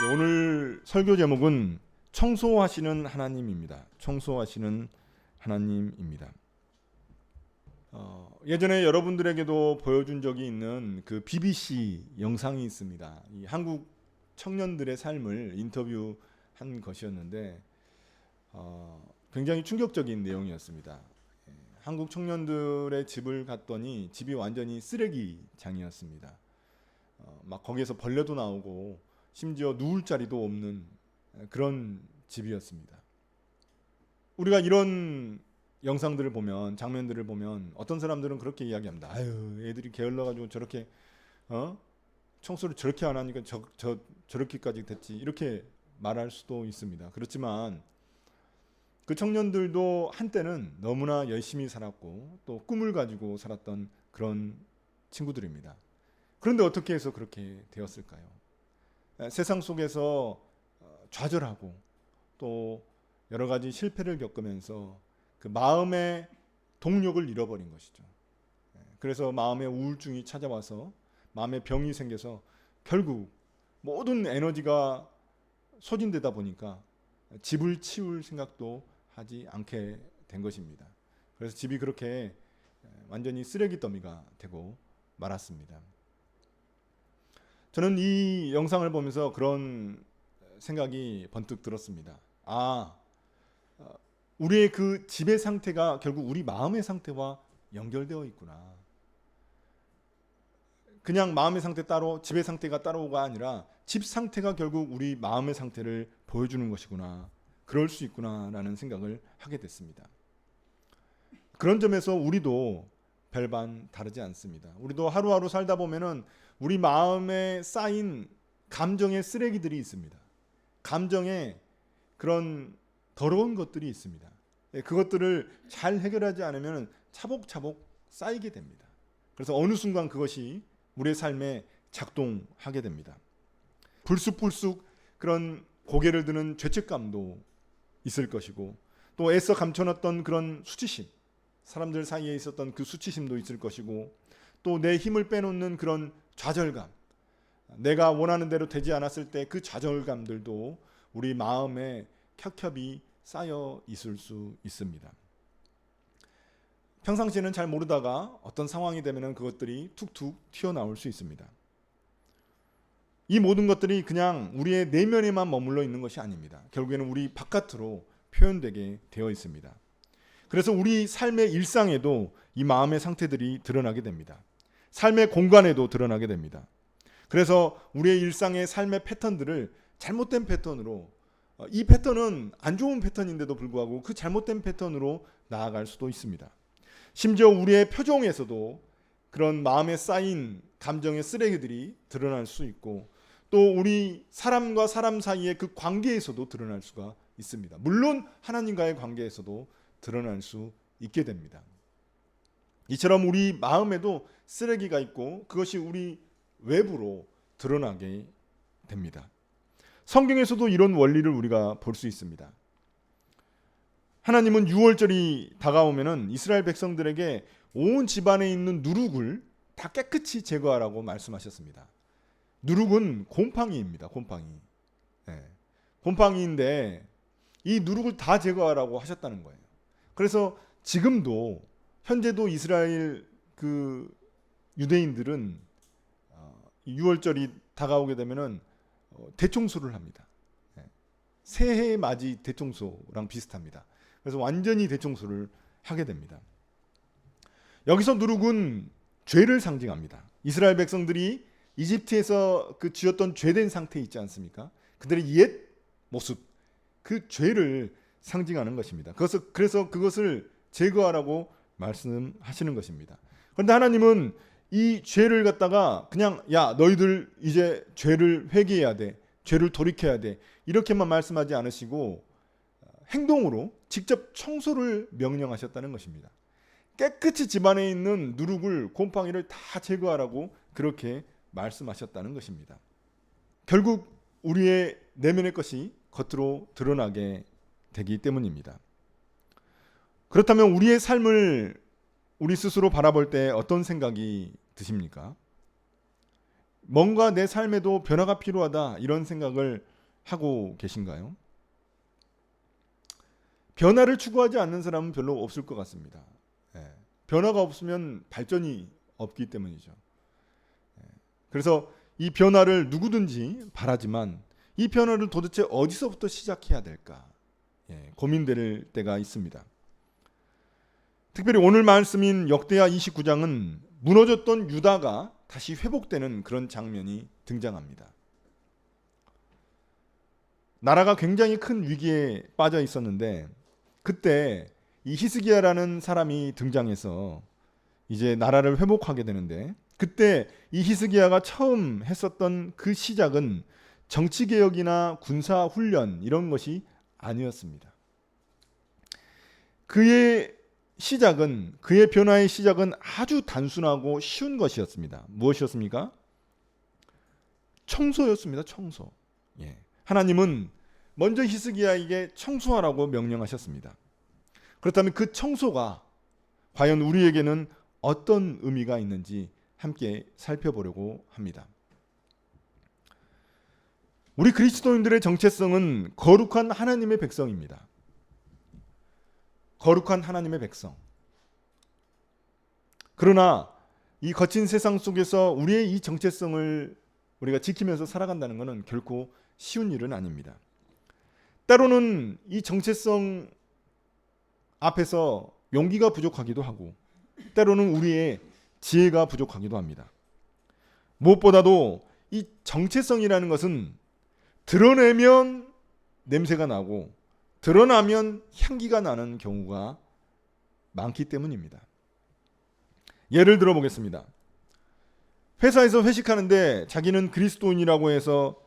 오늘 설교 제목은 청소하시는 하나님입니다. 청소하시는 하나님입니다. 예전에 여러분들에게도 보여준 적이 있는 그 BBC 영상이 있습니다. 이 한국 청년들의 삶을 인터뷰한 것이었는데 굉장히 충격적인 내용이었습니다. 한국 청년들의 집을 갔더니 집이 완전히 쓰레기장이었습니다. 막 거기에서 벌레도 나오고 심지어 누울 자리도 없는 그런 집이었습니다. 우리가 이런 영상들을 보면, 장면들을 보면 어떤 사람들은 그렇게 이야기합니다. 아유, 애들이 게을러가지고 저렇게 청소를 저렇게 안 하니까 저렇게까지 됐지, 이렇게 말할 수도 있습니다. 그렇지만 그 청년들도 한때는 너무나 열심히 살았고 또 꿈을 가지고 살았던 그런 친구들입니다. 그런데 어떻게 해서 그렇게 되었을까요? 세상 속에서 좌절하고 또 여러 가지 실패를 겪으면서 그 마음의 동력을 잃어버린 것이죠. 그래서 마음의 우울증이 찾아와서 마음의 병이 생겨서 결국 모든 에너지가 소진되다 보니까 집을 치울 생각도 하지 않게 된 것입니다. 그래서 집이 그렇게 완전히 쓰레기 더미가 되고 말았습니다. 저는 이 영상을 보면서 그런 생각이 번뜩 들었습니다. 우리의 그 집의 상태가 결국 우리 마음의 상태와 연결되어 있구나. 그냥 마음의 상태 따로, 집의 상태가 따로가 아니라 집 상태가 결국 우리 마음의 상태를 보여주는 것이구나. 그럴 수 있구나라는 생각을 하게 됐습니다. 그런 점에서 우리도 별반 다르지 않습니다. 우리도 하루하루 살다 보면은 우리 마음에 쌓인 감정의 쓰레기들이 있습니다. 감정에 그런 더러운 것들이 있습니다. 그것들을 잘 해결하지 않으면 차곡차곡 쌓이게 됩니다. 그래서 어느 순간 그것이 우리의 삶에 작동하게 됩니다. 불쑥불쑥 그런 고개를 드는 죄책감도 있을 것이고 또 애써 감춰놨던 그런 수치심, 사람들 사이에 있었던 그 수치심도 있을 것이고 또 내 힘을 빼놓는 그런 좌절감, 내가 원하는 대로 되지 않았을 때 그 좌절감들도 우리 마음에 켜켜이 쌓여 있을 수 있습니다. 평상시에는 잘 모르다가 어떤 상황이 되면 그것들이 툭툭 튀어나올 수 있습니다. 이 모든 것들이 그냥 우리의 내면에만 머물러 있는 것이 아닙니다. 결국에는 우리 바깥으로 표현되게 되어 있습니다. 그래서 우리 삶의 일상에도 이 마음의 상태들이 드러나게 됩니다. 삶의 공간에도 드러나게 됩니다. 그래서 우리의 일상의 삶의 패턴들을 잘못된 패턴으로, 이 패턴은 안 좋은 패턴인데도 불구하고 그 잘못된 패턴으로 나아갈 수도 있습니다. 심지어 우리의 표정에서도 그런 마음에 쌓인 감정의 쓰레기들이 드러날 수 있고 또 우리 사람과 사람 사이의 그 관계에서도 드러날 수가 있습니다. 물론 하나님과의 관계에서도 드러날 수 있게 됩니다. 이처럼 우리 마음에도 쓰레기가 있고 그것이 우리 외부로 드러나게 됩니다. 성경에서도 이런 원리를 우리가 볼 수 있습니다. 하나님은 유월절이 다가오면은 이스라엘 백성들에게 온 집안에 있는 누룩을 다 깨끗이 제거하라고 말씀하셨습니다. 누룩은 곰팡이입니다. 곰팡이. 곰팡이인데 이 누룩을 다 제거하라고 하셨다는 거예요. 그래서 지금도 현재도 이스라엘 그 유대인들은 유월절이 다가오게 되면은 대청소를 합니다. 새해 맞이 대청소랑 비슷합니다. 그래서 완전히 대청소를 하게 됩니다. 여기서 누룩은 죄를 상징합니다. 이스라엘 백성들이 이집트에서 그 지었던 죄된 상태 있지 않습니까? 그들의 옛 모습, 그 죄를 상징하는 것입니다. 그래서 그것을 제거하라고 말씀하시는 것입니다. 그런데 하나님은 이 죄를 갖다가 그냥 야 너희들 이제 죄를 회개해야 돼, 죄를 돌이켜야 돼 이렇게만 말씀하지 않으시고 행동으로 직접 청소를 명령하셨다는 것입니다. 깨끗이 집안에 있는 누룩을, 곰팡이를 다 제거하라고 그렇게 말씀하셨다는 것입니다. 결국 우리의 내면의 것이 겉으로 드러나게 되기 때문입니다. 그렇다면 우리의 삶을 우리 스스로 바라볼 때 어떤 생각이 드십니까? 뭔가 내 삶에도 변화가 필요하다 이런 생각을 하고 계신가요? 변화를 추구하지 않는 사람은 별로 없을 것 같습니다. 예. 변화가 없으면 발전이 없기 때문이죠. 예. 그래서 이 변화를 누구든지 바라지만 이 변화를 도대체 어디서부터 시작해야 될까? 예. 고민될 때가 있습니다. 특별히 오늘 말씀인 역대하 29장은 무너졌던 유다가 다시 회복되는 그런 장면이 등장합니다. 나라가 굉장히 큰 위기에 빠져 있었는데 그때 이 히스기야라는 사람이 등장해서 이제 나라를 회복하게 되는데 그때 이 히스기야가 처음 했었던 그 시작은 정치개혁이나 군사훈련 이런 것이 아니었습니다. 그의 변화의 시작은 아주 단순하고 쉬운 것이었습니다. 무엇이었습니까? 청소였습니다. 청소. 예. 하나님은 먼저 히스기야에게 청소하라고 명령하셨습니다. 그렇다면 그 청소가 과연 우리에게는 어떤 의미가 있는지 함께 살펴보려고 합니다. 우리 그리스도인들의 정체성은 거룩한 하나님의 백성입니다. 거룩한 하나님의 백성. 그러나 이 거친 세상 속에서 우리의 이 정체성을 우리가 지키면서 살아간다는 것은 결코 쉬운 일은 아닙니다. 때로는 이 정체성 앞에서 용기가 부족하기도 하고 때로는 우리의 지혜가 부족하기도 합니다. 무엇보다도 이 정체성이라는 것은 드러내면 냄새가 나고 드러나면 향기가 나는 경우가 많기 때문입니다. 예를 들어 보겠습니다. 회사에서 회식하는데 자기는 그리스도인이라고 해서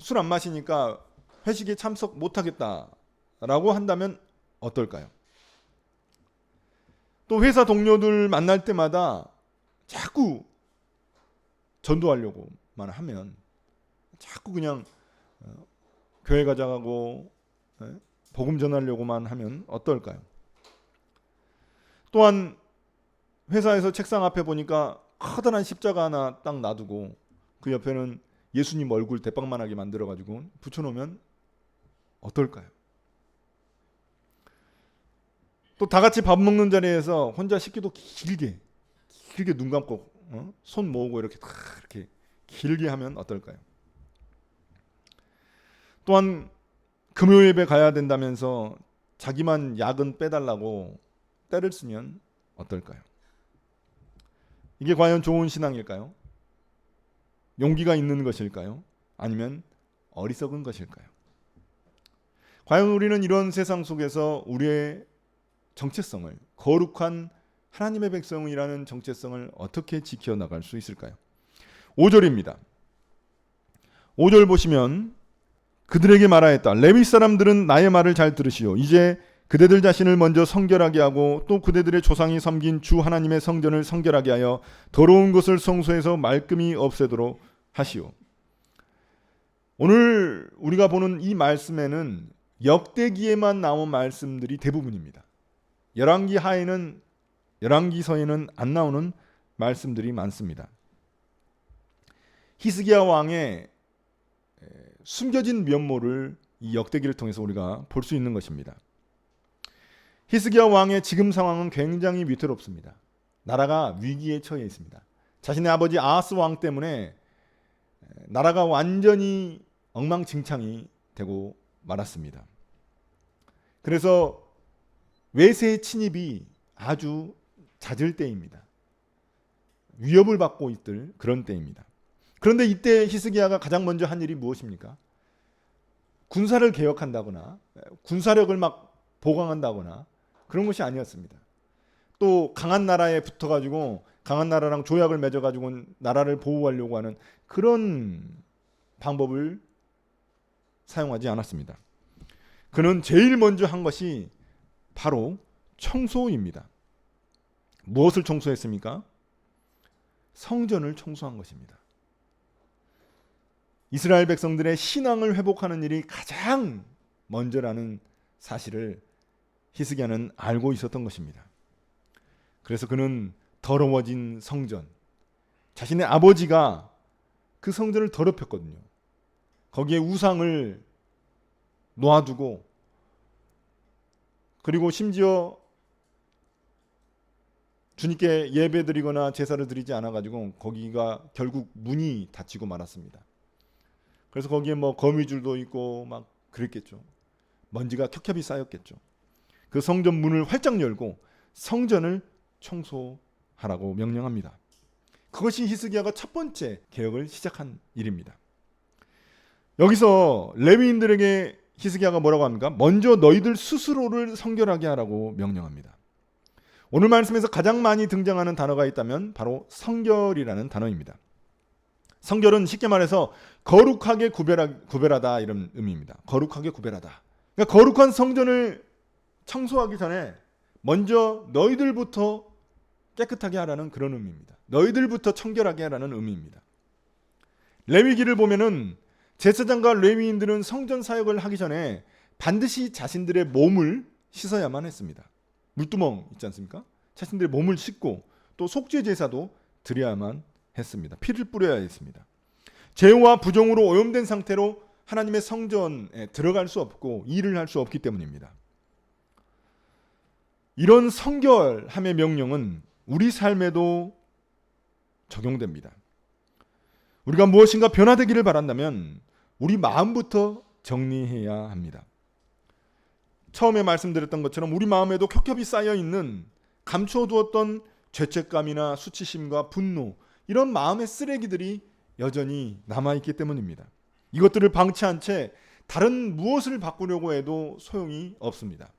술 안 마시니까 회식에 참석 못하겠다라고 한다면 어떨까요? 또 회사 동료들 만날 때마다 자꾸 전도하려고만 하면 자꾸 그냥 교회 가자고 복음 전하려고만 하면 어떨까요? 또한 회사에서 책상 앞에 보니까 커다란 십자가 하나 딱 놔두고 그 옆에는 예수님 얼굴 대빵만하게 만들어가지고 붙여놓으면 어떨까요? 또 다 같이 밥 먹는 자리에서 혼자 식기도 길게 눈 감고 손 모으고 이렇게 길게 하면 어떨까요? 또한 금요 예배 가야 된다면서 자기만 야근 빼달라고 때를 쓰면 어떨까요? 이게 과연 좋은 신앙일까요? 용기가 있는 것일까요? 아니면 어리석은 것일까요? 과연 우리는 이런 세상 속에서 우리의 정체성을, 거룩한 하나님의 백성이라는 정체성을 어떻게 지켜나갈 수 있을까요? 5절입니다. 5절 보시면 그들에게 말하였다. 레위 사람들은 나의 말을 잘 들으시오. 이제 그대들 자신을 먼저 성결하게 하고 또 그대들의 조상이 섬긴 주 하나님의 성전을 성결하게 하여 더러운 것을 성소에서 말끔히 없애도록 하시오. 오늘 우리가 보는 이 말씀에는 역대기에만 나온 말씀들이 대부분입니다. 열왕기서에는 안 나오는 말씀들이 많습니다. 히스기야 왕의 숨겨진 면모를 이 역대기를 통해서 우리가 볼 수 있는 것입니다. 히스기야 왕의 지금 상황은 굉장히 위태롭습니다. 나라가 위기에 처해 있습니다. 자신의 아버지 아하스 왕 때문에 나라가 완전히 엉망진창이 되고 말았습니다. 그래서 외세의 침입이 아주 잦을 때입니다. 위협을 받고 있을 그런 때입니다. 그런데 이때 히스기야가 가장 먼저 한 일이 무엇입니까? 군사를 개혁한다거나 군사력을 막 보강한다거나 그런 것이 아니었습니다. 또 강한 나라에 붙어가지고 강한 나라랑 조약을 맺어가지고 나라를 보호하려고 하는 그런 방법을 사용하지 않았습니다. 그는 제일 먼저 한 것이 바로 청소입니다. 무엇을 청소했습니까? 성전을 청소한 것입니다. 이스라엘 백성들의 신앙을 회복하는 일이 가장 먼저라는 사실을 히스기야는 알고 있었던 것입니다. 그래서 그는 더러워진 성전, 자신의 아버지가 그 성전을 더럽혔거든요. 거기에 우상을 놓아두고, 그리고 심지어 주님께 예배드리거나 제사를 드리지 않아가지고 거기가 결국 문이 닫히고 말았습니다. 그래서 거기에 뭐 거미줄도 있고 막 그랬겠죠. 먼지가 켜켜이 쌓였겠죠. 그 성전 문을 활짝 열고 성전을 청소하라고 명령합니다. 그것이 히스기야가 첫 번째 개혁을 시작한 일입니다. 여기서 레위인들에게 히스기야가 뭐라고 합니까? 먼저 너희들 스스로를 성결하게 하라고 명령합니다. 오늘 말씀에서 가장 많이 등장하는 단어가 있다면 바로 성결이라는 단어입니다. 성결은 쉽게 말해서 거룩하게 구별하다 이런 의미입니다. 거룩하게 구별하다. 그러니까 거룩한 성전을 청소하기 전에 먼저 너희들부터 깨끗하게 하라는 그런 의미입니다. 너희들부터 청결하게 하라는 의미입니다. 레위기를 보면은 제사장과 레위인들은 성전 사역을 하기 전에 반드시 자신들의 몸을 씻어야만 했습니다. 물두멍 있지 않습니까? 자신들의 몸을 씻고 또 속죄 제사도 드려야만 했습니다. 피를 뿌려야 했습니다. 죄와 부정으로 오염된 상태로 하나님의 성전에 들어갈 수 없고 일을 할 수 없기 때문입니다. 이런 성결함의 명령은 우리 삶에도 적용됩니다. 우리가 무엇인가 변화되기를 바란다면 우리 마음부터 정리해야 합니다. 처음에 말씀드렸던 것처럼 우리 마음에도 켜켜이 쌓여있는 감추어두었던 죄책감이나 수치심과 분노, 이런 마음의 쓰레기들이 여전히 남아있기 때문입니다. 이것들을 방치한 채 다른 무엇을 바꾸려고 해도 소용이 없습니다.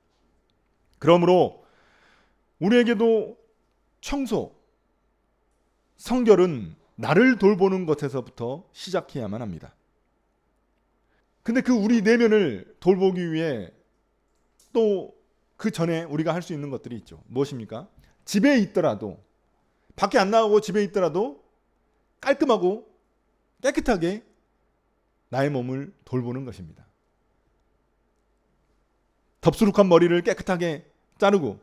그러므로 우리에게도 청소, 성결은 나를 돌보는 것에서부터 시작해야만 합니다. 근데 그 우리 내면을 돌보기 위해 또 그 전에 우리가 할 수 있는 것들이 있죠. 무엇입니까? 집에 있더라도, 밖에 안 나가고 집에 있더라도 깔끔하고 깨끗하게 나의 몸을 돌보는 것입니다. 덥수룩한 머리를 깨끗하게 자르고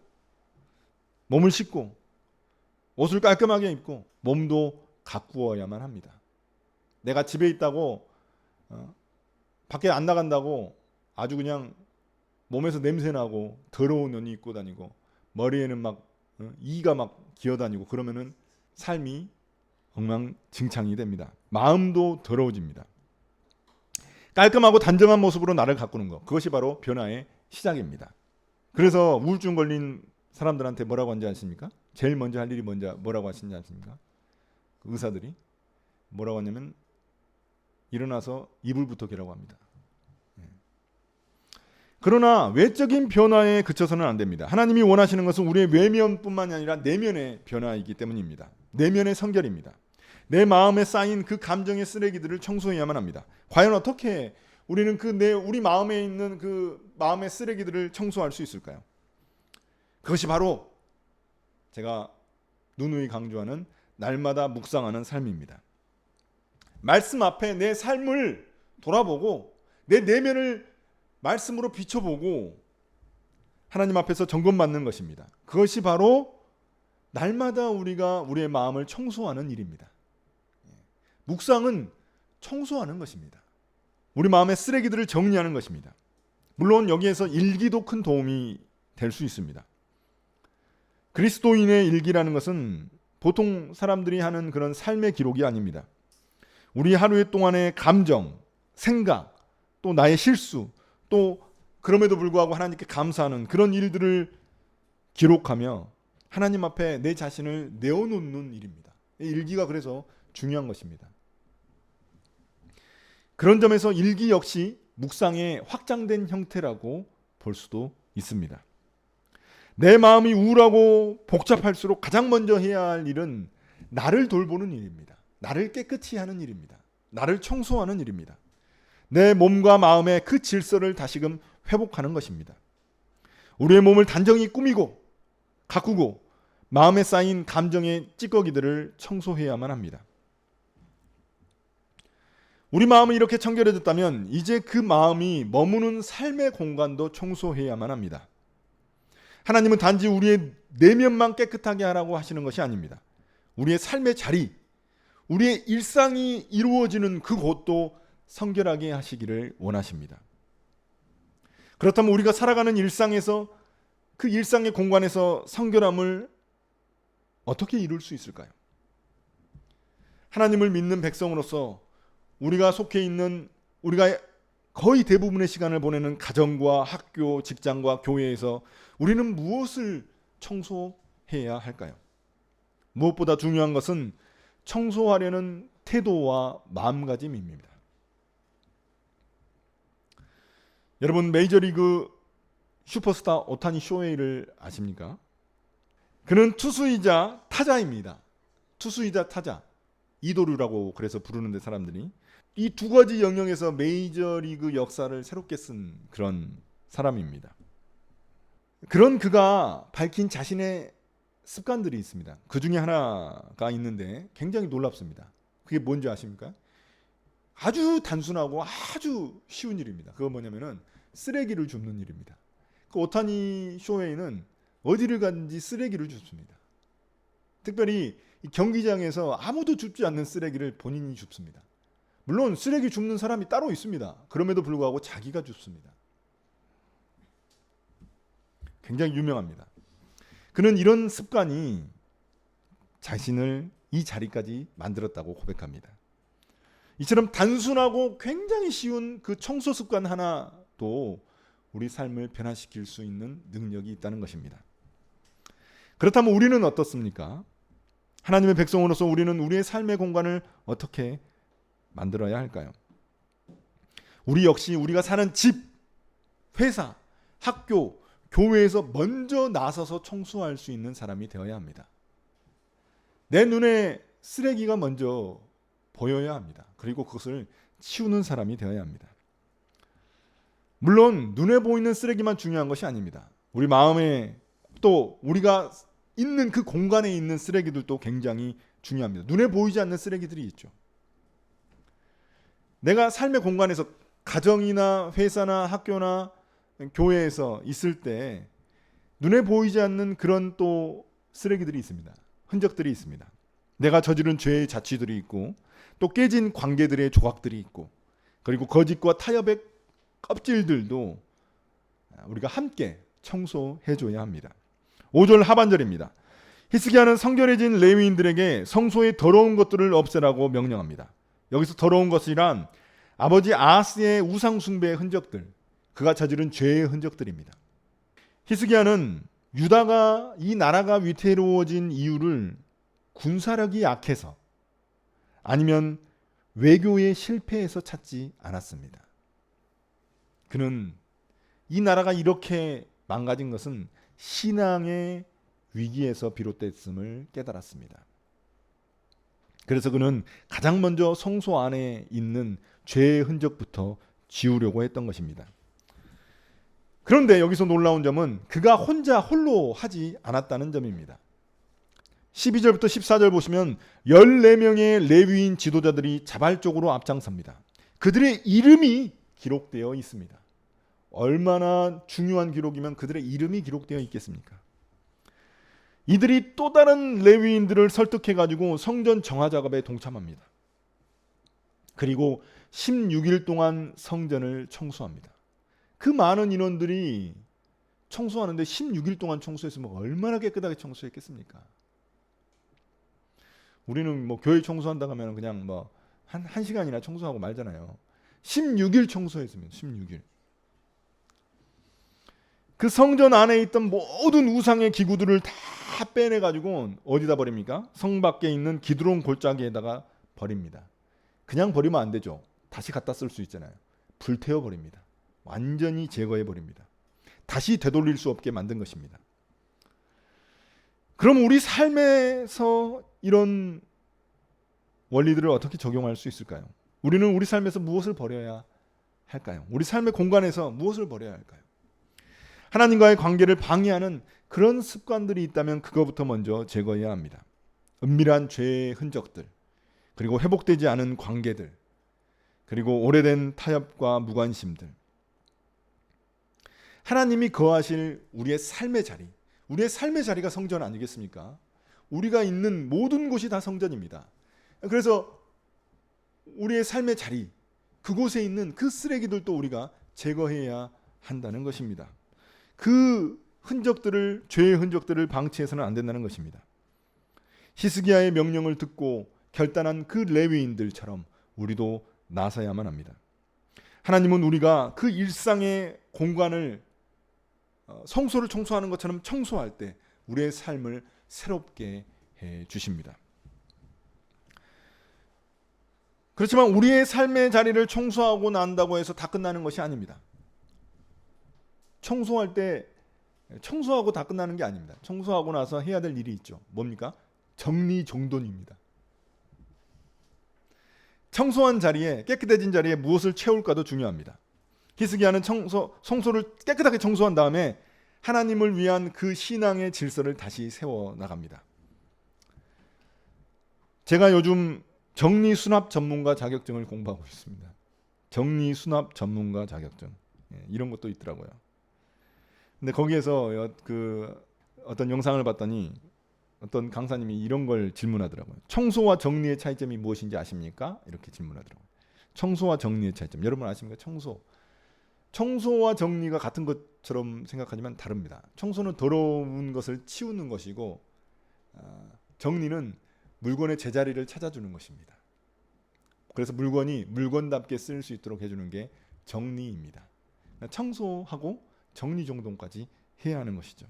몸을 씻고 옷을 깔끔하게 입고 몸도 가꾸어야만 합니다. 내가 집에 있다고 밖에 안 나간다고 아주 그냥 몸에서 냄새나고 더러운 옷 입고 다니고 머리에는 막 이가 막 기어다니고 그러면은 삶이 엉망진창이 됩니다. 마음도 더러워집니다. 깔끔하고 단정한 모습으로 나를 가꾸는 것, 그것이 바로 변화의 시작입니다. 그래서 우울증 걸린 사람들한테 뭐라고 하는지 아십니까? 제일 먼저 할 일이 뭐라고 하시는지 아십니까? 의사들이 뭐라고 하냐면 일어나서 이불부터 개라고 합니다. 그러나 외적인 변화에 그쳐서는 안 됩니다. 하나님이 원하시는 것은 우리의 외면뿐만 아니라 내면의 변화이기 때문입니다. 내면의 성결입니다. 내 마음에 쌓인 그 감정의 쓰레기들을 청소해야만 합니다. 과연 어떻게 우리는 우리 마음에 있는 그 마음의 쓰레기들을 청소할 수 있을까요? 그것이 바로 제가 누누이 강조하는 날마다 묵상하는 삶입니다. 말씀 앞에 내 삶을 돌아보고 내 내면을 말씀으로 비춰보고 하나님 앞에서 점검받는 것입니다. 그것이 바로 날마다 우리가 우리의 마음을 청소하는 일입니다. 묵상은 청소하는 것입니다. 우리 마음의 쓰레기들을 정리하는 것입니다. 물론 여기에서 일기도 큰 도움이 될 수 있습니다. 그리스도인의 일기라는 것은 보통 사람들이 하는 그런 삶의 기록이 아닙니다. 우리 하루 동안의 감정, 생각, 또 나의 실수, 또 그럼에도 불구하고 하나님께 감사하는 그런 일들을 기록하며 하나님 앞에 내 자신을 내어놓는 일입니다. 일기가 그래서 중요한 것입니다. 그런 점에서 일기 역시 묵상의 확장된 형태라고 볼 수도 있습니다. 내 마음이 우울하고 복잡할수록 가장 먼저 해야 할 일은 나를 돌보는 일입니다. 나를 깨끗이 하는 일입니다. 나를 청소하는 일입니다. 내 몸과 마음의 그 질서를 다시금 회복하는 것입니다. 우리의 몸을 단정히 꾸미고 가꾸고 마음에 쌓인 감정의 찌꺼기들을 청소해야만 합니다. 우리 마음이 이렇게 청결해졌다면 이제 그 마음이 머무는 삶의 공간도 청소해야만 합니다. 하나님은 단지 우리의 내면만 깨끗하게 하라고 하시는 것이 아닙니다. 우리의 삶의 자리, 우리의 일상이 이루어지는 그곳도 성결하게 하시기를 원하십니다. 그렇다면 우리가 살아가는 일상에서 그 일상의 공간에서 성결함을 어떻게 이룰 수 있을까요? 하나님을 믿는 백성으로서 우리가 속해 있는, 우리가 거의 대부분의 시간을 보내는 가정과 학교, 직장과 교회에서 우리는 무엇을 청소해야 할까요? 무엇보다 중요한 것은 청소하려는 태도와 마음가짐입니다. 여러분, 메이저리그 슈퍼스타 오타니 쇼헤이를 아십니까? 그는 투수이자 타자입니다. 투수이자 타자, 이도류라고 그래서 부르는데 사람들이 이 두 가지 영역에서 메이저리그 역사를 새롭게 쓴 그런 사람입니다. 그런 그가 밝힌 자신의 습관들이 있습니다. 그 중에 하나가 있는데 굉장히 놀랍습니다. 그게 뭔지 아십니까? 아주 단순하고 아주 쉬운 일입니다. 그건 뭐냐면은 쓰레기를 줍는 일입니다. 그 오타니 쇼헤이는 어디를 가든지 쓰레기를 줍습니다. 특별히 경기장에서 아무도 줍지 않는 쓰레기를 본인이 줍습니다. 물론 쓰레기 줍는 사람이 따로 있습니다. 그럼에도 불구하고 자기가 줍습니다. 굉장히 유명합니다. 그는 이런 습관이 자신을 이 자리까지 만들었다고 고백합니다. 이처럼 단순하고 굉장히 쉬운 그 청소 습관 하나도 우리 삶을 변화시킬 수 있는 능력이 있다는 것입니다. 그렇다면 우리는 어떻습니까? 하나님의 백성으로서 우리는 우리의 삶의 공간을 어떻게 만들어야 할까요? 우리 역시 우리가 사는 집, 회사, 학교, 교회에서 먼저 나서서 청소할 수 있는 사람이 되어야 합니다. 내 눈에 쓰레기가 먼저 보여야 합니다. 그리고 그것을 치우는 사람이 되어야 합니다. 물론 눈에 보이는 쓰레기만 중요한 것이 아닙니다. 우리 마음에 또 우리가 있는 그 공간에 있는 쓰레기들도 굉장히 중요합니다. 눈에 보이지 않는 쓰레기들이 있죠. 내가 삶의 공간에서 가정이나 회사나 학교나 교회에서 있을 때 눈에 보이지 않는 그런 또 쓰레기들이 있습니다. 흔적들이 있습니다. 내가 저지른 죄의 자취들이 있고 또 깨진 관계들의 조각들이 있고 그리고 거짓과 타협의 껍질들도 우리가 함께 청소해줘야 합니다. 5절 하반절입니다. 히스기야는 성결해진 레위인들에게 성소의 더러운 것들을 없애라고 명령합니다. 여기서 더러운 것이란 아버지 아하스의 우상 숭배의 흔적들, 그가 저지른 죄의 흔적들입니다. 히스기야는 유다가 이 나라가 위태로워진 이유를 군사력이 약해서 아니면 외교의 실패에서 찾지 않았습니다. 그는 이 나라가 이렇게 망가진 것은 신앙의 위기에서 비롯됐음을 깨달았습니다. 그래서 그는 가장 먼저 성소 안에 있는 죄의 흔적부터 지우려고 했던 것입니다. 그런데 여기서 놀라운 점은 그가 홀로 하지 않았다는 점입니다. 12절부터 14절 보시면 14명의 레위인 지도자들이 자발적으로 앞장섭니다. 그들의 이름이 기록되어 있습니다. 얼마나 중요한 기록이면 그들의 이름이 기록되어 있겠습니까? 이들이 또 다른 레위인들을 설득해가지고 성전 정화 작업에 동참합니다. 그리고 16일 동안 성전을 청소합니다. 그 많은 인원들이 청소하는데 16일 동안 청소했으면 얼마나 깨끗하게 청소했겠습니까? 우리는 뭐 교회 청소한다고 하면 그냥 뭐 한 시간이나 청소하고 말잖아요. 16일 청소했으면 16일. 그 성전 안에 있던 모든 우상의 기구들을 다 빼내가지고 어디다 버립니까? 성 밖에 있는 기드론 골짜기에다가 버립니다. 그냥 버리면 안 되죠. 다시 갖다 쓸 수 있잖아요. 불태워 버립니다. 완전히 제거해 버립니다. 다시 되돌릴 수 없게 만든 것입니다. 그럼 우리 삶에서 이런 원리들을 어떻게 적용할 수 있을까요? 우리는 우리 삶에서 무엇을 버려야 할까요? 우리 삶의 공간에서 무엇을 버려야 할까요? 하나님과의 관계를 방해하는 그런 습관들이 있다면 그거부터 먼저 제거해야 합니다. 은밀한 죄의 흔적들, 그리고 회복되지 않은 관계들, 그리고 오래된 타협과 무관심들. 하나님이 거하실 우리의 삶의 자리, 우리의 삶의 자리가 성전 아니겠습니까? 우리가 있는 모든 곳이 다 성전입니다. 그래서 우리의 삶의 자리, 그곳에 있는 그 쓰레기들도 우리가 제거해야 한다는 것입니다. 그 흔적들을, 죄의 흔적들을 방치해서는 안 된다는 것입니다. 히스기야의 명령을 듣고 결단한 그 레위인들처럼 우리도 나서야만 합니다. 하나님은 우리가 그 일상의 공간을 성소를 청소하는 것처럼 청소할 때 우리의 삶을 새롭게 해 주십니다. 그렇지만 우리의 삶의 자리를 청소하고 난다고 해서 다 끝나는 것이 아닙니다. 청소할 때 청소하고 다 끝나는 게 아닙니다. 청소하고 나서 해야 될 일이 있죠. 뭡니까? 정리정돈입니다. 청소한 자리에, 깨끗해진 자리에 무엇을 채울까도 중요합니다. 히스기야는 성소를 깨끗하게 청소한 다음에 하나님을 위한 그 신앙의 질서를 다시 세워 나갑니다. 제가 요즘 정리수납 전문가 자격증을 공부하고 있습니다. 정리수납 전문가 자격증, 이런 것도 있더라고요. 근데 거기에서 어떤 영상을 봤더니 어떤 강사님이 이런 걸 질문하더라고요. 청소와 정리의 차이점이 무엇인지 아십니까? 이렇게 질문하더라고요. 청소와 정리의 차이점. 여러분 아십니까? 청소와 정리가 같은 것처럼 생각하지만 다릅니다. 청소는 더러운 것을 치우는 것이고, 정리는 물건의 제자리를 찾아주는 것입니다. 그래서 물건이 물건답게 쓸 수 있도록 해주는 게 정리입니다. 청소하고 정리정돈까지 해야 하는 것이죠.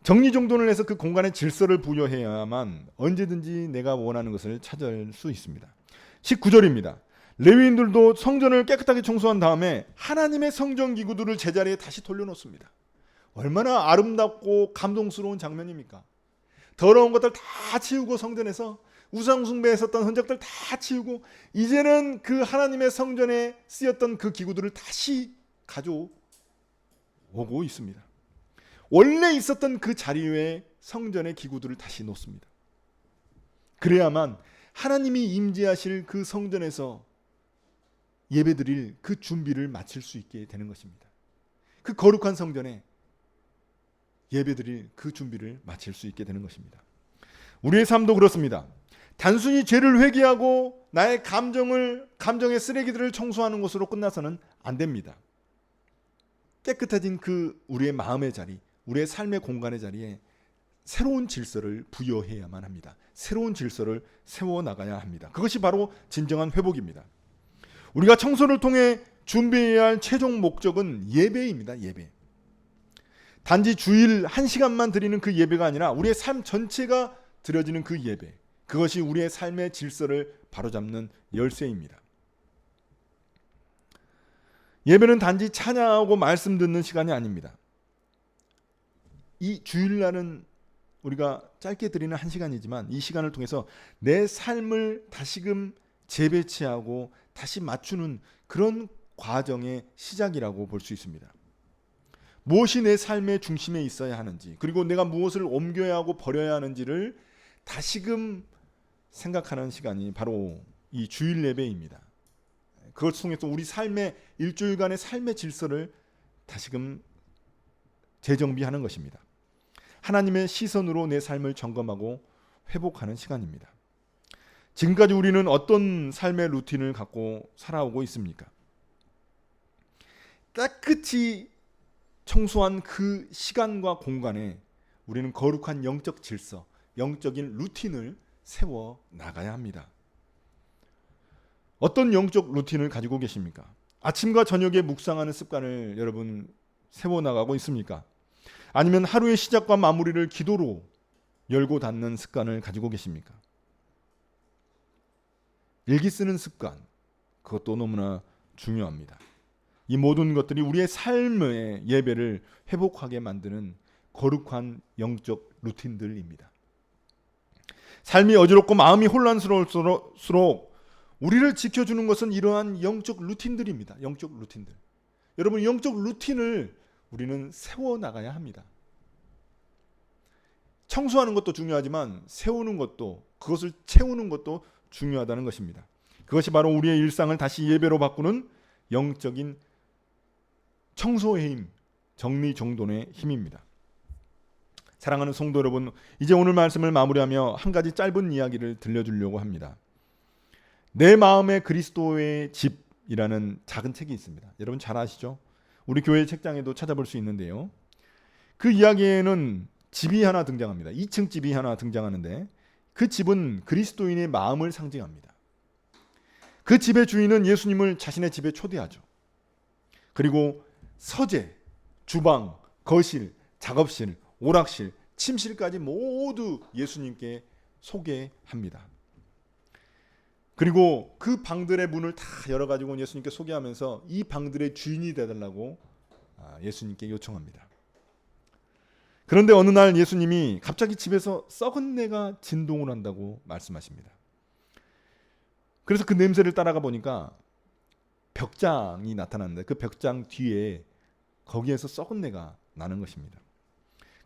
정리정돈을 해서 그 공간에 질서를 부여해야만 언제든지 내가 원하는 것을 찾을 수 있습니다. 19절입니다. 레위인들도 성전을 깨끗하게 청소한 다음에 하나님의 성전 기구들을 제자리에 다시 돌려놓습니다. 얼마나 아름답고 감동스러운 장면입니까? 더러운 것들 다 치우고, 성전에서 우상 숭배했었던 흔적들 다 치우고, 이제는 그 하나님의 성전에 쓰였던 그 기구들을 다시 가져오고 있습니다. 원래 있었던 그 자리에 성전의 기구들을 다시 놓습니다. 그래야만 하나님이 임재하실 그 성전에서 예배드릴 그 준비를 마칠 수 있게 되는 것입니다. 그 거룩한 성전에 예배드릴 그 준비를 마칠 수 있게 되는 것입니다. 우리의 삶도 그렇습니다. 단순히 죄를 회개하고 나의 감정의 쓰레기들을 청소하는 것으로 끝나서는 안 됩니다. 깨끗해진 그 우리의 마음의 자리, 우리의 삶의 공간의 자리에 새로운 질서를 부여해야만 합니다. 새로운 질서를 세워나가야 합니다. 그것이 바로 진정한 회복입니다. 우리가 청소를 통해 준비해야 할 최종 목적은 예배입니다. 예배. 단지 주일 1시간만 드리는 그 예배가 아니라 우리의 삶 전체가 드려지는 그 예배, 그것이 우리의 삶의 질서를 바로잡는 열쇠입니다. 예배는 단지 찬양하고 말씀 듣는 시간이 아닙니다. 이 주일날은 우리가 짧게 드리는 1시간이지만 이 시간을 통해서 내 삶을 다시금 재배치하고 다시 맞추는 그런 과정의 시작이라고 볼 수 있습니다. 무엇이 내 삶의 중심에 있어야 하는지, 그리고 내가 무엇을 옮겨야 하고 버려야 하는지를 다시금 생각하는 시간이 바로 이 주일 예배입니다. 그걸 통해서 우리 삶의 일주일간의 삶의 질서를 다시금 재정비하는 것입니다. 하나님의 시선으로 내 삶을 점검하고 회복하는 시간입니다. 지금까지 우리는 어떤 삶의 루틴을 갖고 살아오고 있습니까? 깨끗이 청소한 그 시간과 공간에 우리는 거룩한 영적 질서, 영적인 루틴을 세워 나가야 합니다. 어떤 영적 루틴을 가지고 계십니까? 아침과 저녁에 묵상하는 습관을 여러분 세워 나가고 있습니까? 아니면 하루의 시작과 마무리를 기도로 열고 닫는 습관을 가지고 계십니까? 일기 쓰는 습관, 그것도 너무나 중요합니다. 이 모든 것들이 우리의 삶의 예배를 회복하게 만드는 거룩한 영적 루틴들입니다. 삶이 어지럽고 마음이 혼란스러울수록 우리를 지켜주는 것은 이러한 영적 루틴들입니다. 영적 루틴들. 여러분, 영적 루틴을 우리는 세워나가야 합니다. 청소하는 것도 중요하지만 세우는 것도, 그것을 채우는 것도 중요하다는 것입니다. 그것이 바로 우리의 일상을 다시 예배로 바꾸는 영적인 청소의 힘, 정리정돈의 힘입니다. 사랑하는 성도 여러분, 이제 오늘 말씀을 마무리하며 한 가지 짧은 이야기를 들려주려고 합니다. 내 마음의 그리스도의 집이라는 작은 책이 있습니다. 여러분 잘 아시죠? 우리 교회 책장에도 찾아볼 수 있는데요. 그 이야기에는 집이 하나 등장합니다. 2층 집이 하나 등장하는데 그 집은 그리스도인의 마음을 상징합니다. 그 집의 주인은 예수님을 자신의 집에 초대하죠. 그리고 서재, 주방, 거실, 작업실, 오락실, 침실까지 모두 예수님께 소개합니다. 그리고 그 방들의 문을 다 열어가지고 예수님께 소개하면서 이 방들의 주인이 되달라고 예수님께 요청합니다. 그런데 어느 날 예수님이 갑자기 집에서 썩은 내가 진동을 한다고 말씀하십니다. 그래서 그 냄새를 따라가 보니까 벽장이 나타났는데 그 벽장 뒤에 거기에서 썩은 내가 나는 것입니다.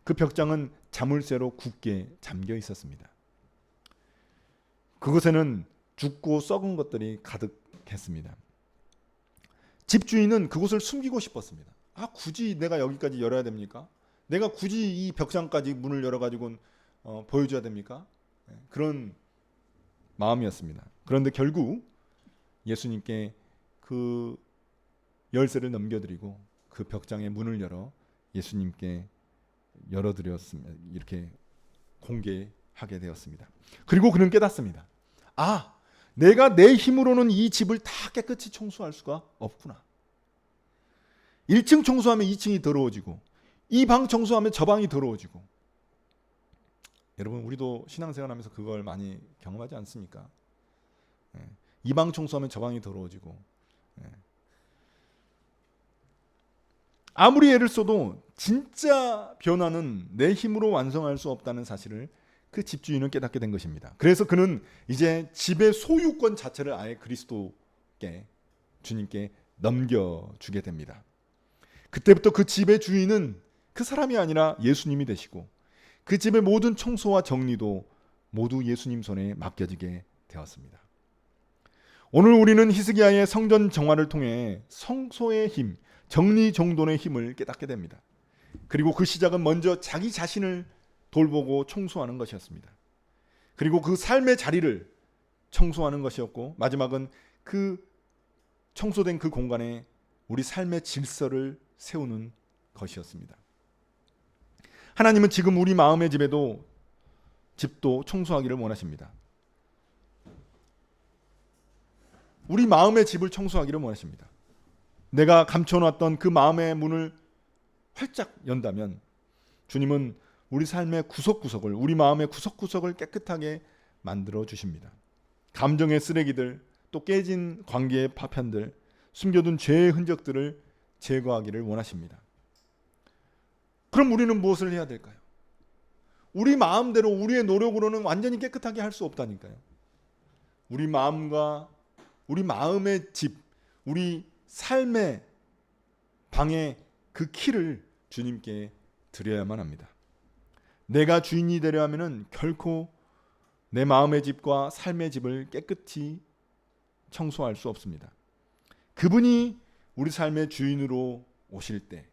그 벽장은 자물쇠로 굳게 잠겨 있었습니다. 그곳에는 죽고 썩은 것들이 가득했습니다. 집주인은 그곳을 숨기고 싶었습니다. 굳이 내가 여기까지 열어야 됩니까? 내가 굳이 이 벽장까지 문을 열어가지고 보여줘야 됩니까? 그런 마음이었습니다. 그런데 결국 예수님께 그 열쇠를 넘겨드리고 그 벽장의 문을 열어 예수님께 열어드렸습니다. 이렇게 공개하게 되었습니다. 그리고 그는 깨닫습니다. 내가 내 힘으로는 이 집을 다 깨끗이 청소할 수가 없구나. 1층 청소하면 2층이 더러워지고 이 방 청소하면 저 방이 더러워지고. 여러분 우리도 신앙생활하면서 그걸 많이 경험하지 않습니까? 이 방 청소하면 저 방이 더러워지고. 아무리 애를 써도 진짜 변화는 내 힘으로 완성할 수 없다는 사실을 그 집주인은 깨닫게 된 것입니다. 그래서 그는 이제 집의 소유권 자체를 아예 그리스도께, 주님께 넘겨주게 됩니다. 그때부터 그 집의 주인은 그 사람이 아니라 예수님이 되시고 그 집의 모든 청소와 정리도 모두 예수님 손에 맡겨지게 되었습니다. 오늘 우리는 히스기야의 성전 정화를 통해 성소의 힘, 정리정돈의 힘을 깨닫게 됩니다. 그리고 그 시작은 먼저 자기 자신을 돌보고 청소하는 것이었습니다. 그리고 그 삶의 자리를 청소하는 것이었고 마지막은 그 청소된 그 공간에 우리 삶의 질서를 세우는 것이었습니다. 하나님은 지금 우리 마음의 집도 청소하기를 원하십니다. 우리 마음의 집을 청소하기를 원하십니다. 내가 감춰놨던 그 마음의 문을 활짝 연다면 주님은 우리 삶의 구석구석을, 우리 마음의 구석구석을 깨끗하게 만들어 주십니다. 감정의 쓰레기들, 또 깨진 관계의 파편들, 숨겨둔 죄의 흔적들을 제거하기를 원하십니다. 그럼 우리는 무엇을 해야 될까요? 우리 마음대로 우리의 노력으로는 완전히 깨끗하게 할 수 없다니까요. 우리 마음과 우리 마음의 집, 우리 삶의 방의 그 키를 주님께 드려야만 합니다. 내가 주인이 되려 하면은 결코 내 마음의 집과 삶의 집을 깨끗이 청소할 수 없습니다. 그분이 우리 삶의 주인으로 오실 때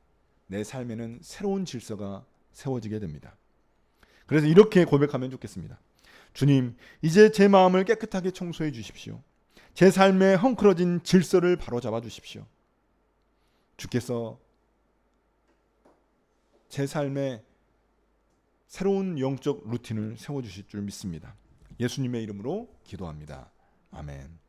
내 삶에는 새로운 질서가 세워지게 됩니다. 그래서 이렇게 고백하면 좋겠습니다. 주님, 이제 제 마음을 깨끗하게 청소해 주십시오. 제 삶에 헝클어진 질서를 바로잡아 주십시오. 주께서 제 삶에 새로운 영적 루틴을 세워주실 줄 믿습니다. 예수님의 이름으로 기도합니다. 아멘.